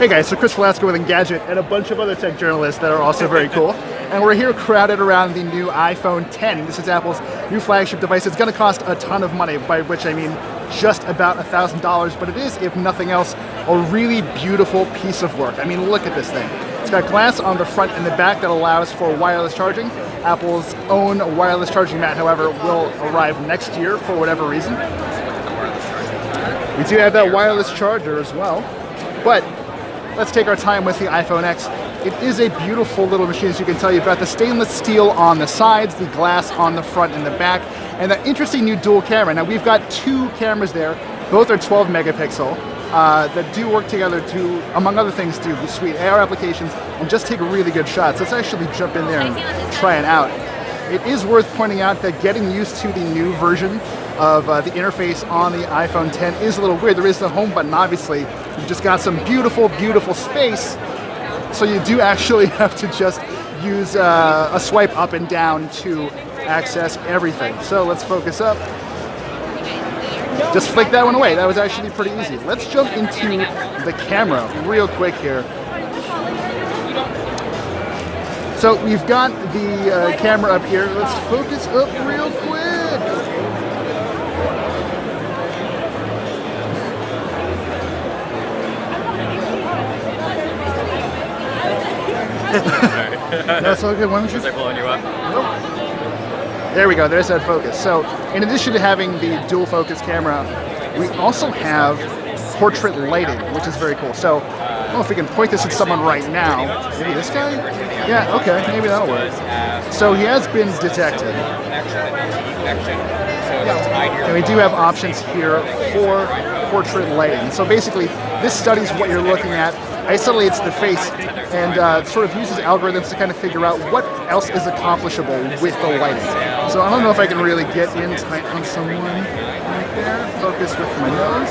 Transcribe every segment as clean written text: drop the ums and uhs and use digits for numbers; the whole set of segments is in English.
Hey guys, so Chris Velasco with Engadget and a bunch of other tech journalists that are also very cool. And we're here crowded around the new iPhone 10. This is Apple's new flagship device. It's going to cost a ton of money, by which I mean just about $1,000, but it is, if nothing else, a really beautiful piece of work. I mean, look at this thing. It's got glass on the front and the back that allows for wireless charging. Apple's own wireless charging mat, however, will arrive next year for whatever reason. We do have that wireless charger as well, but let's take our time with the iPhone X. It is a beautiful little machine, as you can tell. You've got the stainless steel on the sides, the glass on the front and the back, and that interesting new dual camera. Now we've got two cameras there. Both are 12 megapixel that do work together to, among other things, do sweet AR applications and just take really good shots. Let's actually jump in there and try it out. It is worth pointing out that getting used to the new version of the interface on the iPhone 10 is a little weird. There is the home button, obviously. You've just got some beautiful, beautiful space. So you do actually have to just use a swipe up and down to access everything. So let's focus up. Just flick that one away. That was actually pretty easy. Let's jump into the camera real quick here. So we've got the camera up here. Let's focus up real quick. That's all good. Why don't you? Was I blowing you up? Nope. There we go. There's that focus. So, in addition to having the dual focus camera, we also have portrait lighting, which is very cool. So, I don't know if we can point this at someone right now. Maybe this guy? Yeah. Okay. Maybe that'll work. So he has been detected. And we do have options here for portrait lighting. So basically, this studies what you're looking at, isolates the face, and sort of uses algorithms to kind of figure out what else is accomplishable with the lighting. So I don't know if I can really get in tight on someone right there. Focus with my nose.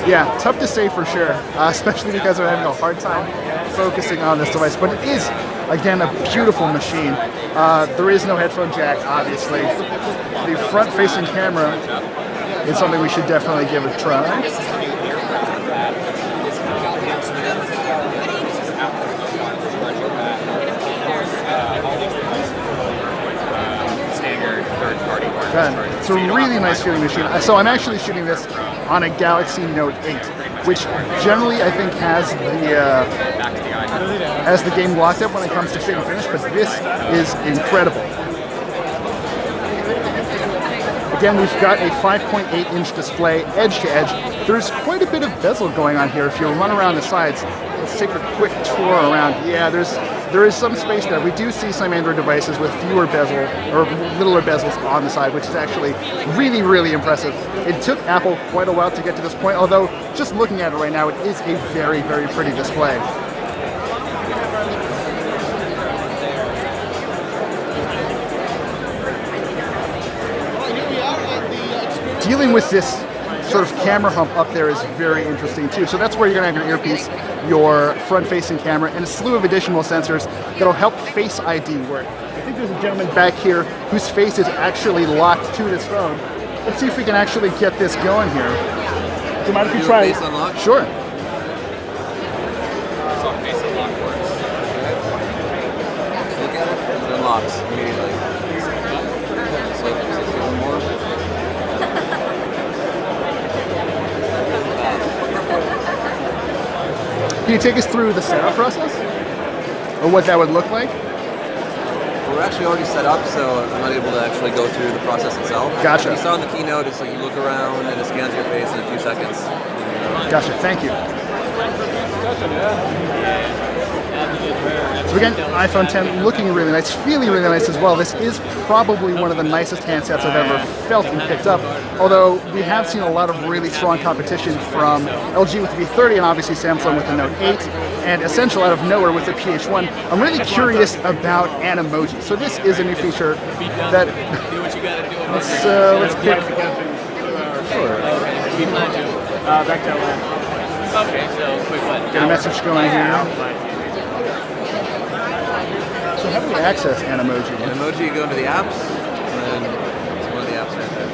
Yeah, tough to say for sure, especially because I'm having a hard time focusing on this device. But it is, again, a beautiful machine. There is no headphone jack, obviously. The front-facing camera is something we should definitely give a try. It's a really nice feeling machine. So I'm actually shooting this on a Galaxy Note 8, which generally I think has the game locked up when it comes to fit and finish, but this is incredible. Again, we've got a 5.8-inch display, edge to edge. There's quite a bit of bezel going on here. If you run around the sides, let's take a quick tour around. Yeah, there is some space there. We do see some Android devices with fewer bezel or littler bezels on the side, which is actually really, really impressive. It took Apple quite a while to get to this point, although just looking at it right now, it is a very, very pretty display. Dealing with this sort of camera hump up there is very interesting too. So that's where you're going to have your earpiece, your front-facing camera, and a slew of additional sensors that'll help Face ID work. I think there's a gentleman back here whose face is actually locked to this phone. Let's see if we can actually get this going here. Do you mind if you try it? Face unlock? Sure. So face unlock works. Look at it. It unlocks immediately. So just a little more. Can you take us through the setup process? Or what that would look like? Well, we're actually already set up, so I'm not able to actually go through the process itself. Gotcha. You saw in the keynote, it's like you look around and it scans your face in a few seconds. Gotcha, thank you. So again, iPhone 10 looking really nice, feeling really nice as well. This is probably one of the nicest handsets I've ever felt and picked up, although we have seen a lot of really strong competition from LG with the V30 and obviously Samsung with the Note 8 and Essential out of nowhere with the PH1. I'm really curious about animojis. So this is a new feature that let's pick. Sure. Okay, so quick one. Get a message going here. So how do we access Animoji? Animoji, you go into the apps, and then it's one of the apps right there.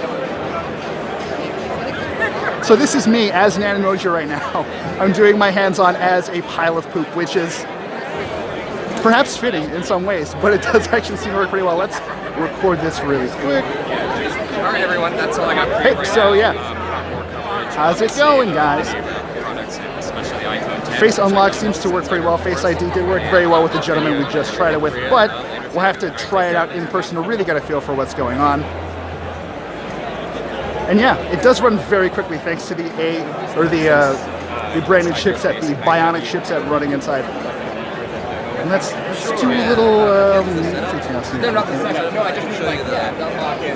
So this is me as an Animoji right now. I'm doing my hands-on as a pile of poop, which is perhaps fitting in some ways, but it does actually seem to work pretty well. Let's record this really quick. All right, everyone, that's all I got for you. Hey, so yeah. How's it going, guys? Especially the iPhone 10. Face unlock seems to work pretty well. Face ID did work very well with the gentleman we just tried it with, but we'll have to try it out in person to really get a feel for what's going on. And yeah, it does run very quickly thanks to the branded chipset, the Bionic chipset running inside. And that's two little. No, not the session. No, I just mean like unlock it.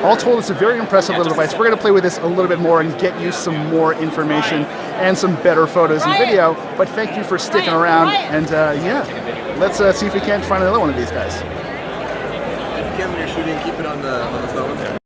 All told, it's a very impressive little device. We're going to play with this a little bit more and get you some more information and some better photos and video. But thank you for sticking around. And yeah, let's see if we can't find another one of these guys. When you're shooting, keep it on the phone.